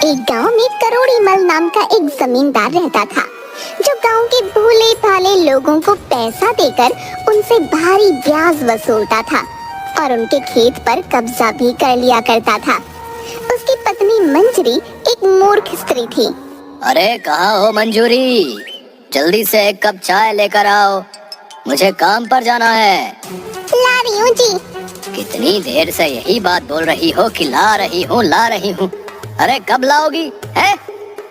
एक गांव में करोड़ी मल नाम का एक जमींदार रहता था, जो गांव के भोले भाले लोगों को पैसा देकर उनसे भारी ब्याज वसूलता था और उनके खेत पर कब्जा भी कर लिया करता था। उसकी पत्नी मंजरी एक मूर्ख स्त्री थी। अरे कहाँ हो मंजूरी, जल्दी से एक कप चाय लेकर आओ, मुझे काम पर जाना है। ला रही हूँ जी। कितनी देर से यही बात बोल रही हो कि ला रही हूँ ला रही हूँ। अरे कब लाओगी है?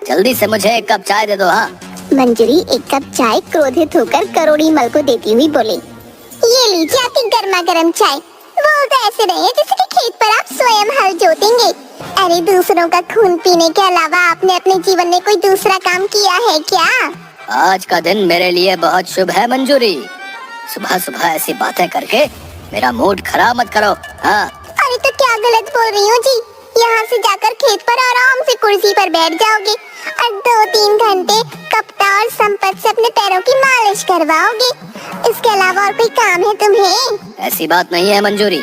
जल्दी से मुझे एक कप चाय दे दो। हाँ। मंजरी एक कप चाय क्रोधित होकर करोड़ी मल को देती हुई बोली, ये लीजिए आपकी गर्मा गर्म चाय। वो तो ऐसे नहीं है जैसे कि खेत पर आप स्वयं हल जोतेंगे। अरे दूसरों का खून पीने के अलावा आपने अपने जीवन में कोई दूसरा काम किया है क्या? आज का दिन मेरे लिए बहुत शुभ है मंजूरी, सुबह सुबह ऐसी बातें करके मेरा मूड खराब मत करो। हाँ। अरे तो क्या गलत बोल रही हूँ जी? यहाँ से जाकर खेत पर आराम से कुर्सी पर बैठ जाओगे और 2-3 घंटे कप्ता और संपत से अपने पैरों की मालिश करवाओगे। इसके अलावा और कोई काम है तुम्हें? ऐसी बात नहीं है मंजूरी,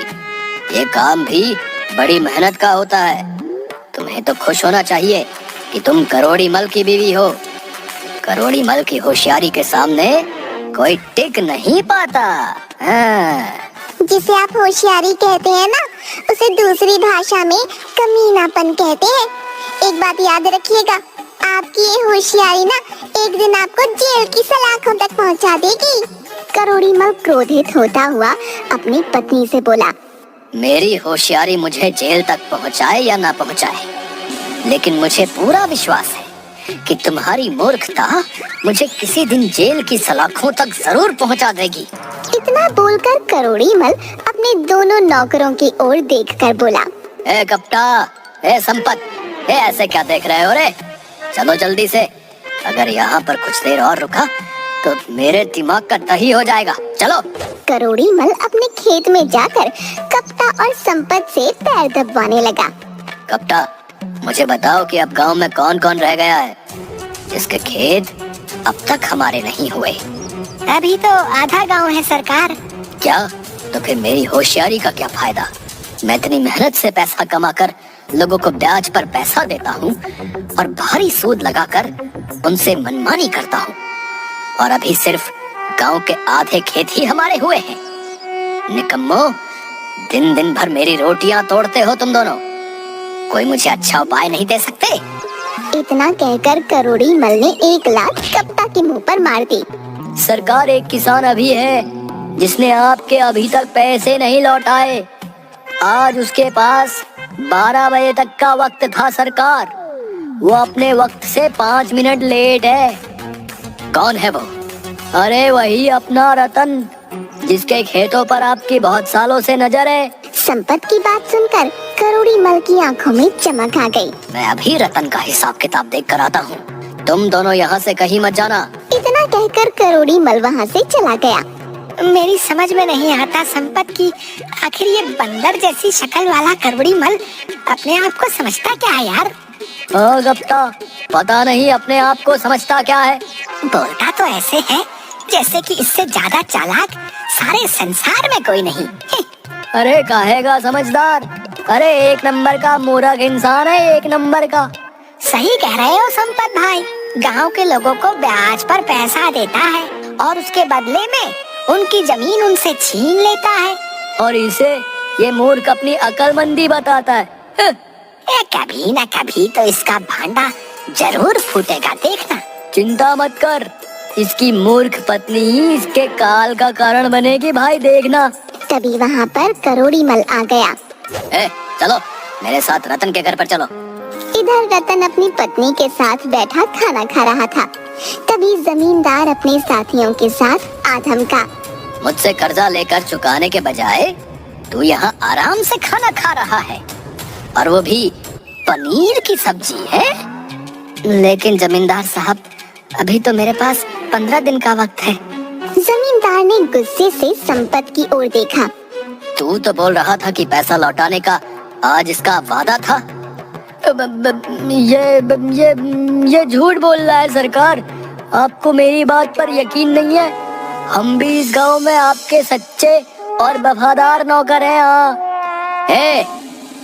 ये काम भी बड़ी मेहनत का होता है। तुम्हें तो खुश होना चाहिए कि तुम करोड़ी मल की बीवी हो। करोड़ी मल की होशियारी के सामने कोई टिक नहीं पाता। हाँ। जिसे आप होशियारी कहते हैं ना, उसे दूसरी भाषा में कमीनापन कहते हैं। एक बात याद रखिएगा, आपकी ये होशियारी ना एक दिन आपको जेल की सलाखों तक पहुंचा देगी। करोड़ी मल क्रोधित होता हुआ अपनी पत्नी से बोला, मेरी होशियारी मुझे जेल तक पहुंचाए या ना पहुंचाए, लेकिन मुझे पूरा विश्वास है कि तुम्हारी मूर्खता मुझे किसी दिन जेल की सलाखों तक जरूर पहुंचा देगी। इतना बोलकर करोड़ी मल अपने दोनों नौकरों की ओर देखकर बोला, ए कप्ता, ए संपत, ए ऐसे क्या देख रहे हो रे? चलो जल्दी से, अगर यहाँ पर कुछ देर और रुका तो मेरे दिमाग का दही हो जाएगा। चलो। करोड़ी मल अपने खेत में जाकर कप्ता और संपत से पैर दबाने लगा। कप्ता, मुझे बताओ कि अब गांव में कौन कौन रह गया है जिसके खेत अब तक हमारे नहीं हुए? अभी तो आधा गांव है सरकार। क्या? तो फिर मेरी होशियारी का क्या फायदा? मैं इतनी मेहनत से पैसा कमाकर लोगों को ब्याज पर पैसा देता हूँ और भारी सूद लगाकर उनसे मनमानी करता हूँ, और अभी सिर्फ गांव के आधे खेत ही हमारे हुए हैं। निकम्मो, दिन दिन भर मेरी रोटियां तोड़ते हो तुम दोनों, कोई मुझे अच्छा उपाय नहीं दे सकते? इतना कहकर करोड़ी मल ने 1 लात कप्ता के मुंह पर मार दी। सरकार, एक किसान अभी है जिसने आपके अभी तक पैसे नहीं लौटाए। आज उसके पास 12 बजे तक का वक्त था सरकार, वो अपने वक्त से 5 मिनट लेट है। कौन है वो? अरे वही अपना रतन, जिसके खेतों पर आपकी बहुत सालों से नजर है। संपत की बात सुनकर करोड़ी मल की आंखों में चमक आ गई। मैं अभी रतन का हिसाब किताब देख कर आता हूँ, तुम दोनों यहाँ से कहीं मत जाना। इतना कहकर करोड़ी मल वहाँ से चला गया। मेरी समझ में नहीं आता संपत की आखिर ये बंदर जैसी शक्ल वाला करोड़ी मल अपने आप को समझता क्या है यार? गप्ता, पता नहीं अपने आप को समझता क्या है। बोलता तो ऐसे है जैसे कि इससे ज्यादा चालाक सारे संसार में कोई नहीं। अरे काहेगा समझदार, अरे 1 नंबर का मूर्ख इंसान है, 1 नंबर का। सही कह रहे हो संपत भाई, गांव के लोगों को ब्याज पर पैसा देता है और उसके बदले में उनकी जमीन उनसे छीन लेता है, और इसे ये मूर्ख अपनी अक्लमंदी बताता है। कभी न कभी तो इसका भांडा जरूर फूटेगा, देखना। चिंता मत कर, इसकी मूर्ख पत्नी ही इसके काल का कारण बनेगी भाई, देखना। तभी वहाँ पर करोड़ी मल आ गया। चलो मेरे साथ रतन के घर पर चलो। इधर रतन अपनी पत्नी के साथ बैठा खाना खा रहा था। तभी जमींदार अपने साथियों के साथ आधम का, मुझसे कर्जा लेकर चुकाने के बजाय तू यहाँ आराम से खाना खा रहा है, और वो भी पनीर की सब्जी है। लेकिन जमींदार साहब, अभी तो मेरे पास 15 दिन का वक्त है। जमींदार ने गुस्से से संपत की ओर देखा। तू तो बोल रहा था कि पैसा लौटाने का आज इसका वादा था। ये झूठ बोल रहा है सरकार, आपको मेरी बात पर यकीन नहीं है। हम भी इस गांव में आपके सच्चे और वफादार नौकर हैं। हाँ,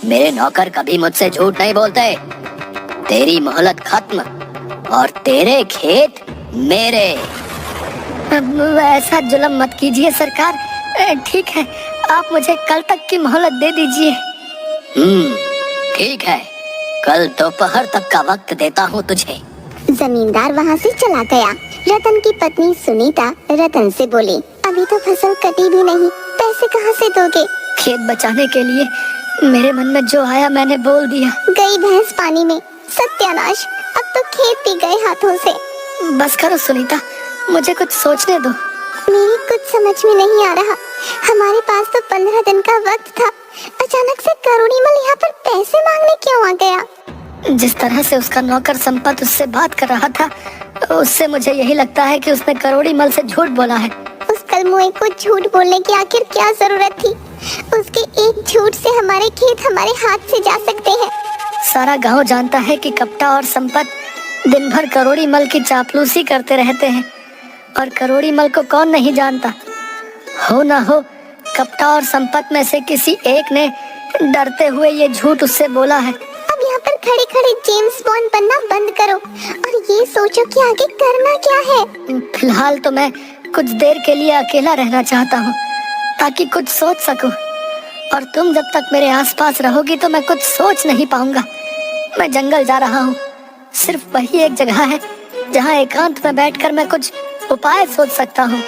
मेरे नौकर कभी मुझसे झूठ नहीं बोलते। तेरी मोहलत खत्म और तेरे खेत मेरे। ऐसा जुल्म मत कीजिए सरकार। ठीक है, आप मुझे कल तक की मोहलत दे दीजिए। ठीक है, कल दोपहर तक का वक्त देता हूँ तुझे। जमींदार वहाँ से चला गया। रतन की पत्नी सुनीता रतन से बोली, अभी तो फसल कटी भी नहीं, पैसे कहाँ से दोगे? खेत बचाने के लिए मेरे मन में जो आया मैंने बोल दिया। गई भैंस पानी में, सत्यानाश, अब तो खेत भी गए हाथों से। बस करो सुनीता, मुझे कुछ सोचने दो। मेरी कुछ समझ में नहीं आ रहा। हमारे पास तो 15 दिन का वक्त था, अचानक से करोड़ीमल यहाँ पर पैसे मांगने क्यों आ गया? जिस तरह से उसका नौकर संपत उससे बात कर रहा था, उससे मुझे यही लगता है कि उसने करोड़ीमल से झूठ बोला है। उस कलमुए को झूठ बोलने की आखिर क्या जरूरत थी? उसके एक झूठ से हमारे खेत हमारे हाथ से जा सकते हैं। सारा गांव जानता है कि कपटा और संपत दिन भर करोड़ीमल की चापलूसी करते रहते हैं, और करोड़ीमल को कौन नहीं जानता। हो ना हो कपटा और संपत में से किसी एक ने डरते हुए ये झूठ उससे बोला है। अब यहाँ पर खड़े खड़े जेम्स बॉन्ड बनना बंद करो और ये सोचो कि आगे करना क्या है। फिलहाल तो मैं कुछ देर के लिए अकेला रहना चाहता हूँ, ताकि कुछ सोच सकूं। और तुम जब तक मेरे आसपास रहोगी तो मैं कुछ सोच नहीं पाऊंगा। मैं जंगल जा रहा हूँ, सिर्फ वही एक जगह है जहाँ एकांत में बैठकर मैं कुछ उपाय सोच सकता हूँ।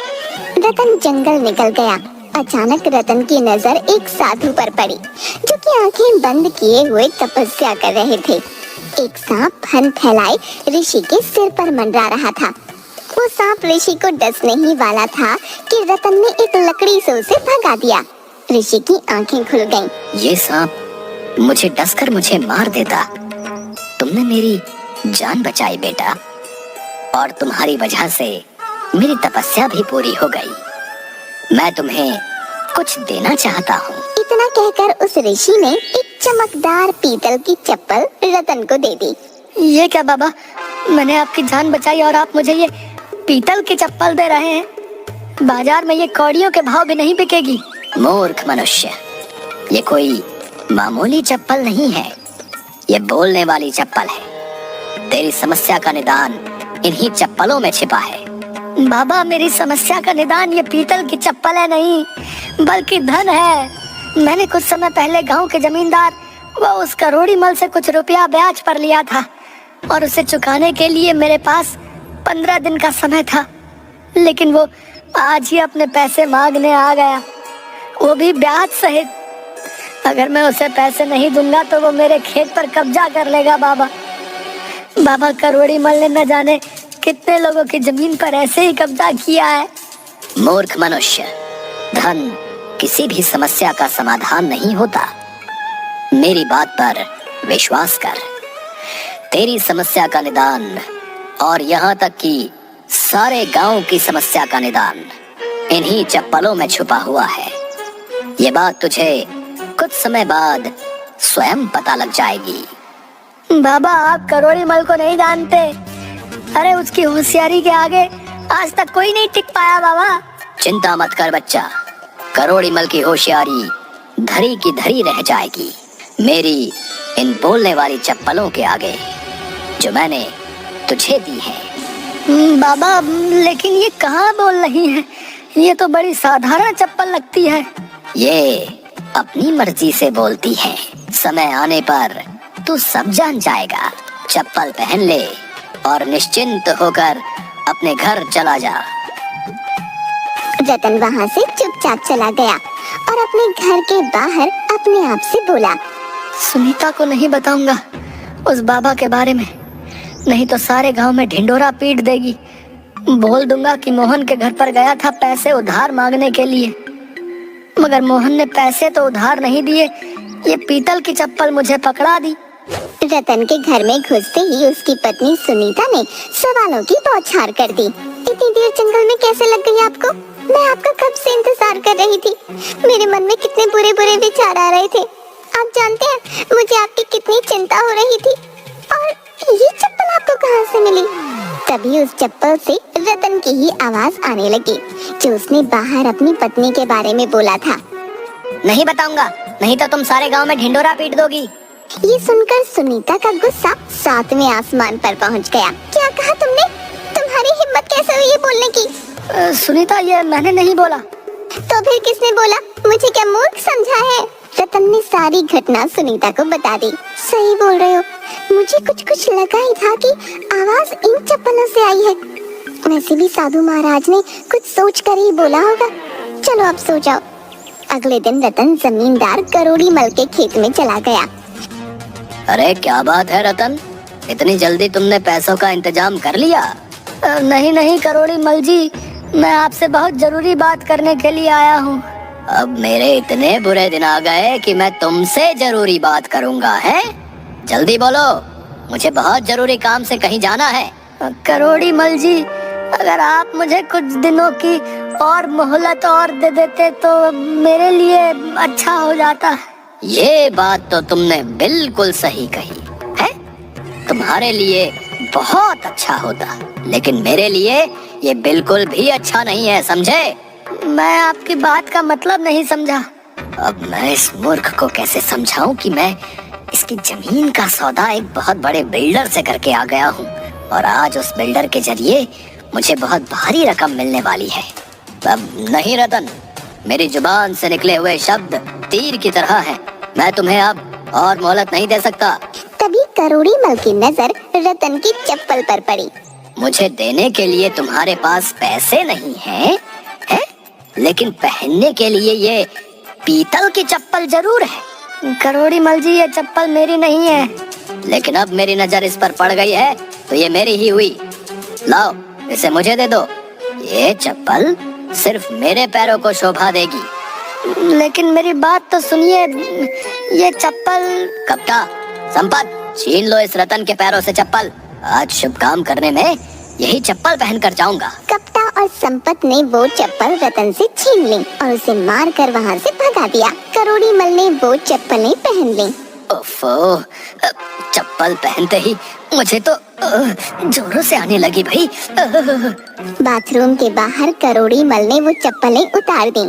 रतन जंगल निकल गया। अचानक रतन की नजर एक साधु पर पड़ी, जो कि आंखें बंद किए हुए तपस्या कर रहे थे। एक सांप फन फैलाए ऋषि के सिर पर मंडरा रहा था। वो सांप ऋषि को डसने ही वाला था कि रतन ने एक लकड़ी से उसे भगा दिया। ऋषि की आंखें खुल गईं। ये सांप मुझे डसकर मुझे मार देता। तुमने मेरी जान बचाई बेटा, और तुम्हारी वजह से मेरी तपस्या भी पूरी हो गई। मैं तुम्हें कुछ देना चाहता हूँ। इतना कहकर उस ऋषि ने एक चमकदार पीतल की चप्पल रतन को दे दी। ये क्या बाबा, मैंने आपकी जान बचाई और आप मुझे ये पीतल की चप्पल दे रहे हैं? बाजार में ये कौड़ियों के भाव भी नहीं बिकेगी। मूर्ख मनुष्य, ये कोई मामूली चप्पल नहीं है, ये बोलने वाली चप्पल है। तेरी समस्या का निदान इन्हीं चप्पलों में छिपा है। बाबा, मेरी समस्या का निदान ये पीतल की चप्पल है नहीं, बल्कि धन है। मैंने कुछ समय पहले गांव के जमींदार व उस करोड़ीमल से कुछ रुपया ब्याज पर लिया था, और उसे चुकाने के लिए मेरे पास 15 दिन का समय था। लेकिन वो आज ही अपने पैसे मांगने आ गया, वो भी ब्याज सहित। अगर मैं उसे पैसे नहीं दूंगा तो वो मेरे खेत पर कब्जा कर लेगा। बाबा, करोड़ीमल ने न जाने कितने लोगों की जमीन पर ऐसे ही कब्जा किया है। मूर्ख मनुष्य, धन किसी भी समस्या का समाधान नहीं होता। मेरी बात पर विश्वास कर। तेरी समस्या का निदान, और यहाँ तक कि सारे गांव की समस्या का निदान, इन्हीं चप्पलों में छुपा हुआ है। ये बात तुझे कुछ समय बाद स्वयं पता लग जाएगी। बाबा, आप करोड़ीमल को नहीं जानते। अरे, उसकी होशियारी के आगे आज तक कोई नहीं टिक पाया बाबा। चिंता मत कर बच्चा, करोड़ीमल की होशियारी धरी की धरी रह जाएगी मेरी इन बोलने वाली चप्पलों के आगे, जो मैंने तुझे दी है। बाबा, लेकिन ये कहाँ बोल रही हैं? ये तो बड़ी साधारण चप्पल लगती है। ये अपनी मर्जी से बोलती है। समय आने पर तू सब जान जाएगा। चप्पल पहन ले और निश्चिंत होकर अपने घर चला जा। रतन वहाँ से चुपचाप चला गया और अपने घर के बाहर अपने आप से बोला, सुनीता को नहीं बताऊंगा उस बाबा के बारे में, नहीं तो सारे गांव में ढिंडोरा पीट देगी। बोल दूंगा कि मोहन के घर पर गया था पैसे उधार मांगने के लिए, मगर मोहन ने पैसे तो उधार नहीं दिए, ये पीतल की चप्पल मुझे पकड़ा दी। रतन के घर में घुसते ही उसकी पत्नी सुनीता ने सवालों की बौछार कर दी। इतनी देर जंगल में कैसे लग गई आपको? मैं आपका कब से इंतजार कर रही थी। मेरे मन में कितने बुरे बुरे विचार आ रहे थे। आप जानते हैं मुझे आपकी कितनी चिंता हो रही थी। और ये चप्पल आपको कहाँ से मिली? तभी उस चप्पल से रतन की ही आवाज आने लगी, जो उसने बाहर अपनी पत्नी के बारे में बोला था। नहीं बताऊंगा, नहीं तो तुम सारे गांव में ढिंडोरा पीट दोगी। ये सुनकर सुनीता का गुस्सा 7वें आसमान पर पहुंच गया। क्या कहा तुमने? तुम्हारी हिम्मत कैसे हुई ये बोलने की? सुनीता, ये मैंने नहीं बोला। तो फिर किसने बोला? मुझे क्या मूर्ख समझा है? रतन ने सारी घटना सुनीता को बता दी। सही बोल रहे हो, मुझे कुछ लगा ही था कि आवाज इन चप्पलों से आई है। वैसे भी साधु महाराज ने कुछ सोच कर ही बोला होगा। चलो अब सो जाओ। अगले दिन रतन जमींदार करोड़ी मल के खेत में चला गया। अरे क्या बात है रतन, इतनी जल्दी तुमने पैसों का इंतजाम कर लिया? नहीं करोड़ी मल जी, मैं आपसे बहुत जरूरी बात करने के लिए आया हूँ। अब मेरे इतने बुरे दिन आ गए कि मैं तुमसे जरूरी बात करूँगा। है, जल्दी बोलो, मुझे बहुत जरूरी काम से कहीं जाना है। करोड़ी मल जी, अगर आप मुझे कुछ दिनों की और मोहलत और दे देते तो मेरे लिए अच्छा हो जाता। ये बात तो तुमने बिल्कुल सही कही है, तुम्हारे लिए बहुत अच्छा होता, लेकिन मेरे लिए ये बिल्कुल भी अच्छा नहीं है, समझे? मैं आपकी बात का मतलब नहीं समझा। अब मैं इस मूर्ख को कैसे समझाऊं कि मैं इसकी जमीन का सौदा एक बहुत बड़े बिल्डर से करके आ गया हूँ और आज उस बिल्डर के जरिए मुझे बहुत भारी रकम मिलने वाली है। अब नहीं रतन, मेरी जुबान से निकले हुए शब्द तीर की तरह हैं। मैं तुम्हें अब और मोहलत नहीं दे सकता। तभी करोड़ी मल की नजर रतन की चप्पल पर पड़ी। मुझे देने के लिए तुम्हारे पास पैसे नहीं हैं, है? लेकिन पहनने के लिए ये पीतल की चप्पल जरूर है। करोड़ी मल जी, ये चप्पल मेरी नहीं है, लेकिन अब मेरी नजर इस पर पड़ गई है तो ये मेरी ही हुई। लाओ, इसे मुझे दे दो। ये चप्पल सिर्फ मेरे पैरों को शोभा देगी। लेकिन मेरी बात तो सुनिए, ये चप्पल। कपटा, संपत, छीन लो इस रतन के पैरों से चप्पल। आज शुभ काम करने में यही चप्पल पहनकर जाऊंगा। कपटा और संपत ने वो चप्पल रतन से छीन ली और उसे मार कर वहाँ से भगा दिया। करोड़ी मल ने वो चप्पलें पहन ली। ओफो, चप्पल पहनते ही मुझे तो जोरों से आने लगी भाई। बाथरूम के बाहर करोड़ी मल ने वो चप्पलें उतार दी।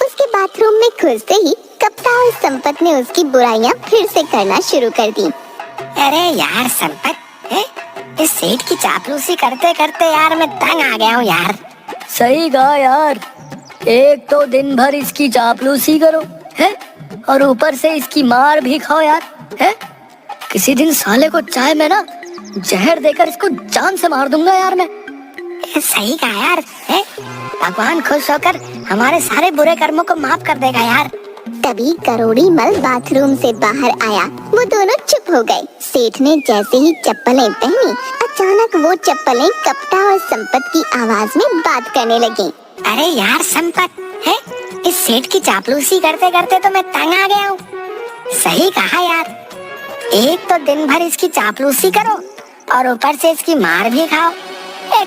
उसके बाथरूम में घुसते ही कपटा और संपत ने उसकी बुराइयां फिर से करना शुरू कर दी। अरे यार संपत, इस सेठ की चापलूसी करते करते यार मैं तंग आ गया हूँ यार। सही कहा यार, एक तो दिन भर इसकी चापलूसी करो है और ऊपर से इसकी मार भी खाओ यार, है? किसी दिन साले को चाय में ना जहर देकर इसको जान से मार दूंगा यार मैं। सही कहा यार, है? भगवान खुश होकर हमारे सारे बुरे कर्मों को माफ कर देगा यार। तभी करोड़ी मल बाथरूम से बाहर आया। वो दोनों चुप हो गए। सेठ ने जैसे ही चप्पलें पहनी, अचानक वो चप्पलें कपटा और संपत की आवाज में बात करने लगी। अरे यार संपत, है? इस सेठ की चापलूसी करते करते तो मैं तंग आ गया हूँ। सही कहा यार, एक तो दिन भर इसकी चापलूसी करो और ऊपर से इसकी मार भी खाओ।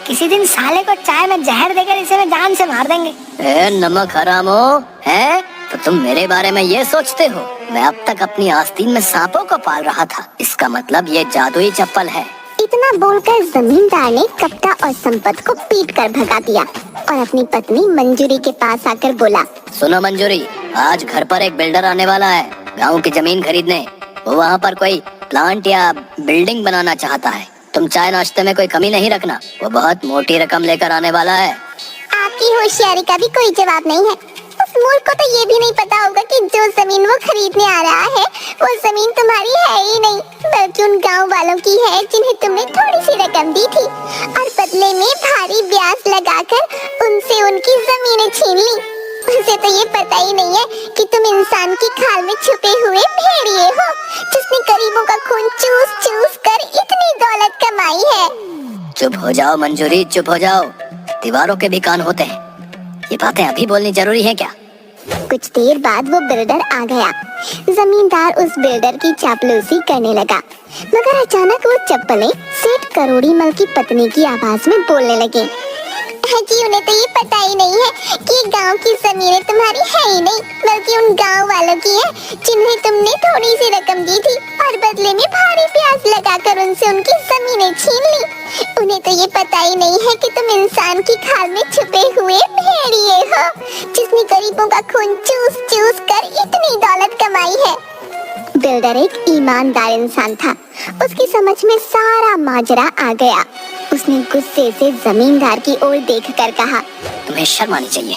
किसी दिन साले को चाय में जहर देकर इसे मैं जान से मार देंगे। नमक हरामो, है? तो तुम मेरे बारे में ये सोचते हो? मैं अब तक अपनी आस्तीन में सांपों को पाल रहा था। इसका मतलब ये जादुई चप्पल है। इतना बोलकर जमींदार ने कपटा और संपत को पीट कर भगा दिया और अपनी पत्नी मंजूरी के पास आकर बोला, सुनो मंजूरी, आज घर पर एक बिल्डर आने वाला है गाँव की जमीन खरीदने। वो वहाँ पर कोई प्लांट या बिल्डिंग बनाना चाहता है। तुम चाय नाश्ते में कोई कमी नहीं रखना, वो बहुत मोटी रकम लेकर आने वाला है। आपकी होशियारी का भी कोई जवाब नहीं है। उस मूर्ख को तो ये भी नहीं पता होगा कि जो जमीन वो खरीदने आ रहा है वो जमीन तुम्हारी है ही नहीं, बल्कि उन गांव वालों की है जिन्हें तुमने थोड़ी सी रकम दी थी और बदले में भारी ब्याज लगाकर उनसे उनकी जमीनें छीन ली। उसे तो ये पता ही नहीं है कि तुम इंसान की खाल में छुपे हुए भेड़िए हो, जिसने गरीबों का खून चूस चूस कर इतनी दौलत कमाई है। चुप हो जाओ मंजूरी, चुप हो जाओ। दीवारों के भी कान होते हैं। ये बातें अभी बोलनी जरूरी है क्या? कुछ देर बाद वो बिल्डर आ गया। जमींदार उस बिल्डर की चापलूसी करने लगा, मगर अचानक वो चप्पलें सेठ करोड़ी मल की पत्नी की आवाज में बोलने लगी। जी, उन्हें तो ये पता ही नहीं है कि गांव की जमीनें तुम्हारी है ही नहीं, बल्कि उन गांव वालों की है जिन्हें तुमने थोड़ी सी रकम दी थी और बदले में भारी ब्याज लगाकर उनसे उनकी जमीनें छीन ली। उन्हें तो ये पता ही नहीं है कि तुम इंसान की खाल में छुपे हुए भेड़िए हो, जिसने गरीबों का खून चूस चूस कर इतनी दौलत कमाई है। बिल्डर एक ईमानदार इंसान था। उसकी समझ में सारा माजरा आ गया। उसने गुस्से से जमींदार की ओर देखकर कहा, तुम्हें शर्म आनी चाहिए।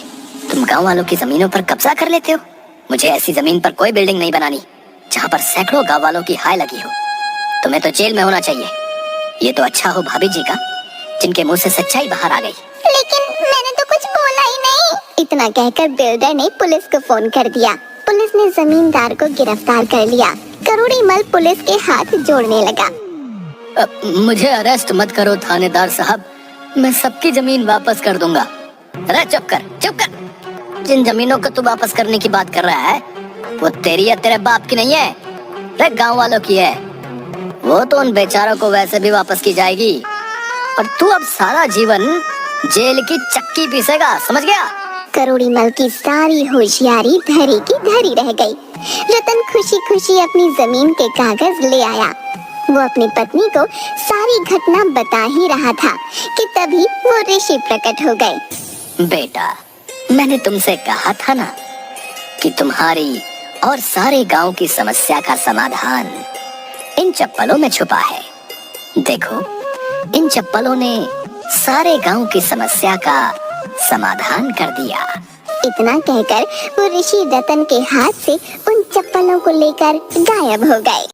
तुम गांव वालों की जमीनों पर कब्जा कर लेते हो। मुझे ऐसी जमीन पर कोई बिल्डिंग नहीं बनानी जहां पर सैकड़ों गांव वालों की हाय लगी हो। तुम्हें तो जेल में होना चाहिए। ये तो अच्छा हो भाभी जी का, जिनके मुंह से सच्चाई बाहर आ गई। लेकिन मैंने तो कुछ बोला ही नहीं। इतना कहकर बिल्डर ने पुलिस को फोन कर दिया। पुलिस ने जमींदार को गिरफ्तार कर लिया। करोड़ीमल पुलिस के हाथ जोड़ने लगा। मुझे अरेस्ट मत करो थानेदार साहब, मैं सबकी जमीन वापस कर दूंगा। अरे चुप कर, चुप कर। जिन जमीनों को तू वापस करने की बात कर रहा है वो तेरी या तेरे बाप की नहीं है, वे गांव वालों की है। वो तो उन बेचारों को वैसे भी वापस की जाएगी और तू अब सारा जीवन जेल की चक्की पीसेगा, समझ गया? करोड़ीमल की सारी होशियारी धरी की धरी रह गई। रतन खुशी खुशी अपनी जमीन के कागज ले आया। वो अपनी पत्नी को सारी घटना बता ही रहा था कि तभी वो ऋषि प्रकट हो गए। बेटा, मैंने तुमसे कहा था ना कि तुम्हारी और सारे गांव की समस्या का समाधान इन चप्पलों में छुपा है। देखो, इन चप्पलों ने सारे गांव की समस्या का समाधान कर दिया। इतना कहकर वो ऋषि रतन के हाथ से उन चप्पलों को लेकर गायब हो गए।